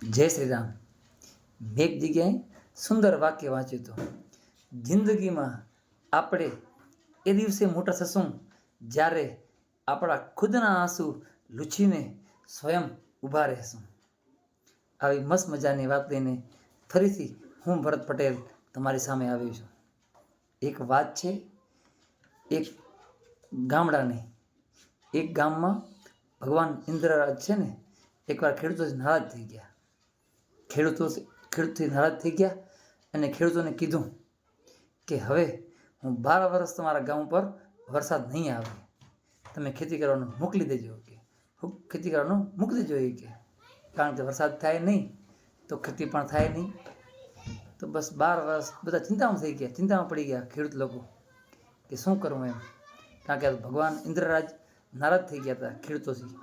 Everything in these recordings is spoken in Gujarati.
જય શ્રી રામ. મેં એક જગ્યાએ સુંદર વાક્ય વાંચ્યું હતું. જિંદગીમાં આપણે એ દિવસે મોટા થશું જ્યારે આપણા ખુદના આંસુ લૂછીને સ્વયં ઊભા રહેશું. આવી મસ્ત મજાની વાત લઈને ફરીથી હું ભરત પટેલ તમારી સામે આવ્યો છું. એક વાત છે એક ગામડાની. એક ગામમાં ભગવાન ઇન્દ્રરાજ છે ને એકવાર ખેડૂતો નારાજ થઈ ગયા. ખેડૂતથી નારાજ થઈ ગયા અને ખેડૂતોને કીધું કે હવે હું 12 વર્ષ તમારા ગામ પર વરસાદ નહીં આવે, તમે ખેતી કરવાનું મોકલી દેજો કે ખેતી કરવાનું મૂકી દેજો કે કારણ કે વરસાદ થાય નહીં તો ખેતી પણ થાય નહીં. તો બસ 12 વર્ષ બધા ચિંતામાં થઈ ગયા, ચિંતામાં પડી ગયા ખેડૂત લોકો કે શું કરવું એમ, કારણ કે ભગવાન ઇન્દ્રરાજ નારાજ થઈ ગયા હતા ખેડૂતોથી.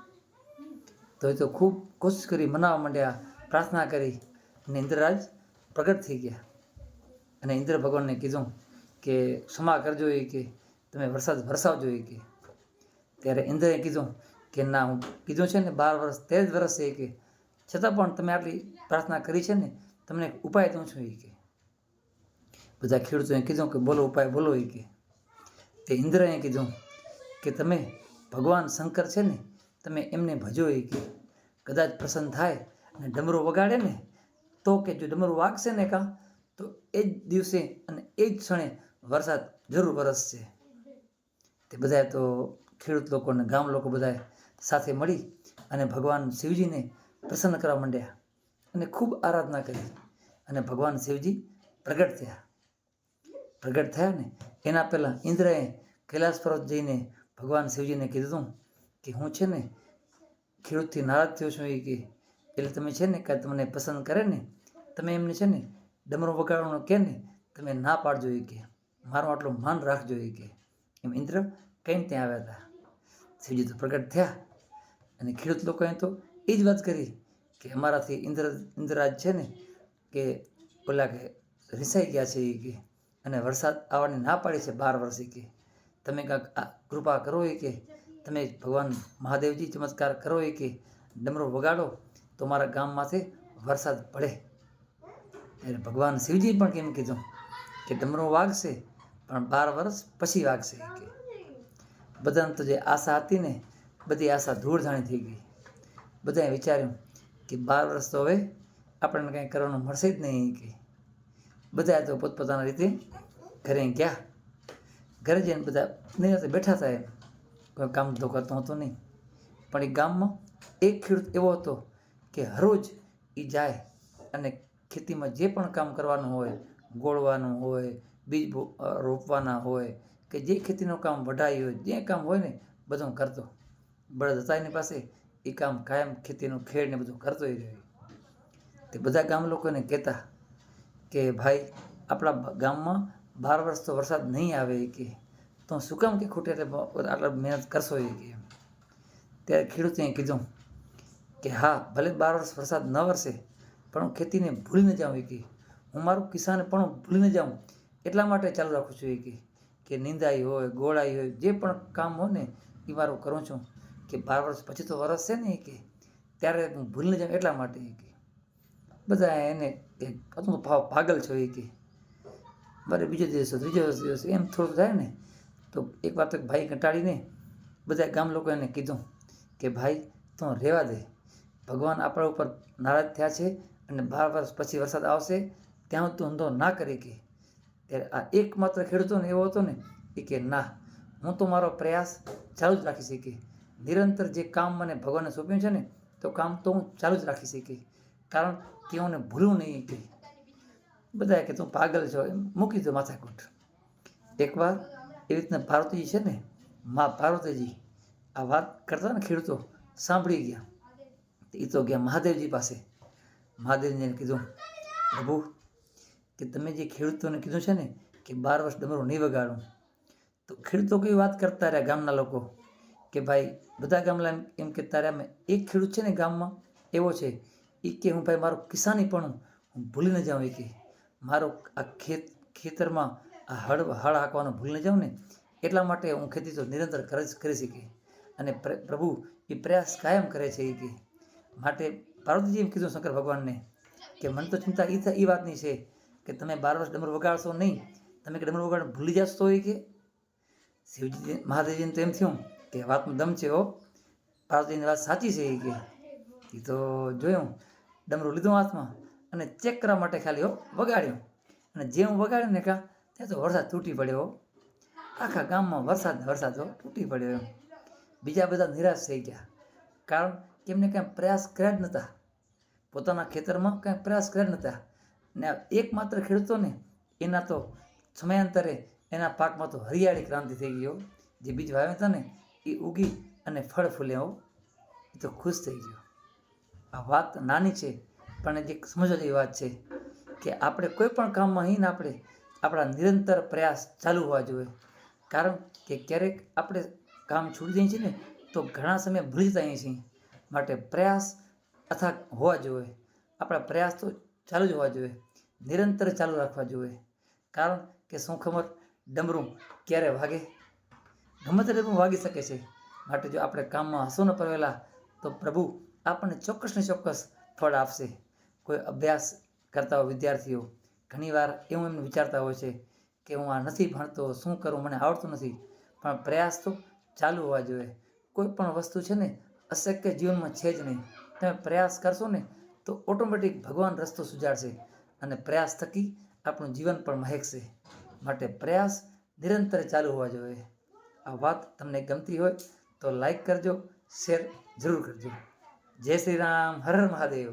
તો એ તો ખૂબ કોશિશ કરી, મનાવવા માંડ્યા, પ્રાર્થના કરી અને ઇન્દ્રરાજ પ્રગટ થઈ ગયા અને ઇન્દ્ર ભગવાનને કીધું કે ક્ષમા કરજો એ કે તમે વરસાદ વરસાવજો એ કે. ત્યારે ઇન્દ્રએ કીધું કે ના, હું કીધું છે ને 12 વર્ષ 13 વર્ષ છે કે છતાં પણ તમે આટલી પ્રાર્થના કરી છે ને, તમને ઉપાય દઉં છું એ કે. બધા ખેડૂતોએ કીધું કે બોલો ઉપાય બોલો એ કે. તે ઇન્દ્રએ કીધું કે તમે ભગવાન શંકર છે ને તમે એમને ભજો એ કે કદાચ પ્રસન્ન થાય અને ડમરું વગાડે ને તો કે જો ડમરું વાગશે ને કાં તો એ જ દિવસે અને એ જ ક્ષણે વરસાદ જરૂર વરસશે. તે બધાએ તો ખેડૂત લોકો અને ગામ લોકો બધાએ સાથે મળી અને ભગવાન શિવજીને પ્રસન્ન કરવા માંડ્યા અને ખૂબ આરાધના કરી અને ભગવાન શિવજી પ્રગટ થયા ને એના પહેલાં ઇન્દ્રએ કૈલાસ પર્વત જઈને ભગવાન શિવજીને કીધું કે હું છે ને ખેડૂતથી નારાજ થયો છું એ કે એટલે તમે છે ને કાંઈ તમને પસંદ કરે ને તમે એમને છે ને ડમરું વગાડવાનું કહે ને તમે ના પાડજો એ કે, મારું આટલું માન રાખજો એ કે. એમ ઇન્દ્ર કહીને ત્યાં આવ્યા હતા. શિવજી તો પ્રગટ થયા અને ખેડૂત લોકોએ તો એ જ વાત કરી કે અમારાથી ઇન્દ્રરાજ છે ને કે ઓલા કે રિસાઈ ગયા છે એ કે અને વરસાદ આવવાની ના પાડી છે 12 વર્ષે કે તમે કાંઈક કૃપા કરો એ કે તમે ભગવાન મહાદેવજી ચમત્કાર કરો એ કે ડમરો વગાડો તો મારા ગામમાંથી વરસાદ પડે. ત્યારે ભગવાન શિવજી પણ કેમ કીધું કે ડમરો વાગશે પણ 12 વર્ષ પછી વાગશે કે. બધાને તો જે આશા હતી ને બધી આશા ધૂળધાણી થઈ ગઈ. બધાએ વિચાર્યું કે 12 વર્ષ તો હવે આપણને કંઈ કરવાનું મળશે જ નહીં કે. બધાએ તો પોતપોતાના રીતે ઘરે ગયા. ઘરે જઈને બધા નિરાંતે બેઠા હતા. એમ કોઈ કામ તો કરતો હતો નહીં. પણ એ ગામમાં એક ખેડૂત એવો હતો કે હરરોજ એ જાય અને ખેતીમાં જે પણ કામ કરવાનું હોય, ગોળવાનું હોય, બીજ રોપવાના હોય કે જે ખેતીનું કામ વઢાઈ હોય, જે કામ હોય ને બધું કરતો. બળદ હતા એની પાસે, એ કામ કાયમ ખેતીનું ખેડ ને બધું કરતો એ રહ્યો. તે બધા ગામ લોકોને કહેતા કે ભાઈ આપણા ગામમાં 12 વર્ષ તો વરસાદ નહીં આવે એ કે તો શું કામ કે ખોટે આટલા મહેનત કરશો એ કે. ત્યારે ખેડૂતે કીધું કે હા ભલે 12 વર્ષ વરસાદ ન વરસે પણ હું ખેતીને ભૂલી ન જાઉં એ કે, હું મારું કિસાન પણ ભૂલી ન જાઉં એટલા માટે ચાલુ રાખું છું એ કે નિંદાઈ હોય, ગોળાઈ હોય, જે પણ કામ હોય ને એ મારું કરું છું કે 12 વર્ષ પછી તો વરસશે ને એ કે ત્યારે હું ભૂલી ન જાઉં એટલા માટે એ કે. બધા એને કે તું તો પાગલ છો એ કે. બરે બીજો દિવસ ત્રીજો દિવસ એમ થોડું થાય ને તો એક વાર તો ભાઈ કંટાળીને બધા ગામ લોકો એને કીધું કે ભાઈ તું રહેવા દે, ભગવાન આપણા ઉપર નારાજ થયા છે અને 12 વર્ષ પછી વરસાદ આવશે ત્યાં તું ધંધો ના કરી કે. ત્યારે આ એકમાત્ર ખેડૂતોને એવો હતો ને એ કે ના, હું તો મારો પ્રયાસ ચાલુ જ રાખી કે નિરંતર જે કામ મને ભગવાને સોંપ્યું છે ને તો કામ તો હું ચાલુ જ રાખી કે કારણ કે હું ભૂલું નહીં કે. બધાએ કે તું પાગલ છો એમ મૂકી દો માથાકૂટ. એકવાર એવી રીતના પાર્વતીજી છે ને મા પાર્વતીજી આ વાત કરતા ને ખેડૂતો સાંભળી ગયા. એ તો ગયા મહાદેવજી પાસે. મહાદેવજીને કીધું પ્રભુ કે તમે જે ખેડૂતોને કીધું છે ને કે 12 વર્ષ ડમરો નહીં વગાડું, તો ખેડૂતો કઈ વાત કરતા રહ્યા ગામના લોકો કે ભાઈ બધા ગામના એમ કહેતા રહ્યા એક ખેડૂત છે ને ગામમાં એવો છે એ કે હું ભાઈ મારું કિસાની પણ હું ભૂલી ન જાઉં એ કે મારો આ ખેતરમાં આ હળ હાંકવાનું ભૂલી ન જાઉં ને એટલા માટે હું ખેતી તો નિરંતર કરી શકી અને પ્રભુ એ પ્રયાસ કાયમ કરે છે એ કે માટે પાર્વતીજીએ એમ કીધું શંકર ભગવાનને કે મને તો ચિંતા એ વાતની છે કે તમે 12 વર્ષ ડમરું વગાડશો નહીં, તમે કે ડમરું વગાડ ભૂલી જશો તો હોય કે શિવજી મહાદેવજીને તો એમ થયું કે વાતનું દમ છે હો, પાર્વતીજીની વાત સાચી છે કે એ તો જોયું ડમરું લીધું હાથમાં અને ચેક કરવા માટે ખાલી વગાડ્યું, અને જે હું વગાડ્યું ને ત્યાં તો વરસાદ તૂટી પડ્યો, આખા ગામમાં વરસાદ તૂટી પડ્યો એમ. બીજા બધા નિરાશ થઈ ગયા, કારણ કે એમને કાંઈ પ્રયાસ કર્યા જ નહોતા, પોતાના ખેતરમાં કાંઈ પ્રયાસ કર્યા જ નહોતા. ને એકમાત્ર ખેડૂતોને એના તો સમયાંતરે એના પાકમાં તો હરિયાળી ક્રાંતિ થઈ ગયો, જે બીજ વાવ્યા હતા ને એ ઉગી અને ફળ ફૂલ્યા, એ તો ખુશ થઈ ગયો. આ વાત નાની છે પણ જે સમજવા જેવી વાત છે કે આપણે કોઈ પણ કામમાં અહીં આપણે આપણા નિરંતર પ્રયાસ ચાલુ હોવા જોઈએ, કારણ કે ક્યારેક આપણે કામ છોડી દઈએ છીએ ને તો ઘણા સમય ભૂલી જતા હોઈએ છીએ. માટે પ્રયાસ અથાગ હોવા જોઈએ, આપણા પ્રયાસ તો ચાલુ જ હોવા જોઈએ, નિરંતર ચાલુ રાખવા જોઈએ, કારણ કે શું ખબર ડમરું ક્યારે વાગે, ગમે તે ડમરું વાગી શકે છે. માટે જો આપણે કામમાં હસો ન પરવેલા તો પ્રભુ આપણને ચોક્કસ ને ચોક્કસ ફળ આપશે. કોઈ અભ્યાસ કરતા હોય વિદ્યાર્થીઓ ઘણીવાર એવું એમને વિચારતા હોય છે કે હું આ નથી ભણતો, શું કરું, મને આવડતું નથી, પણ પ્રયાસ તો ચાલુ હોવા જોઈએ. કોઈ પણ વસ્તુ છે ને અશક્ય જીવનમાં છે જ નહીં. તમે પ્રયાસ કરશો ને તો ઓટોમેટિક ભગવાન રસ્તો સુજાડશે અને પ્રયાસ થકી આપણું જીવન પણ મહેકશે. માટે પ્રયાસ નિરંતર ચાલુ હોવા જોઈએ. આ વાત તમને ગમતી હોય તો લાઈક કરજો, શેર જરૂર કરજો. જય શ્રી રામ, હર હર મહાદેવ.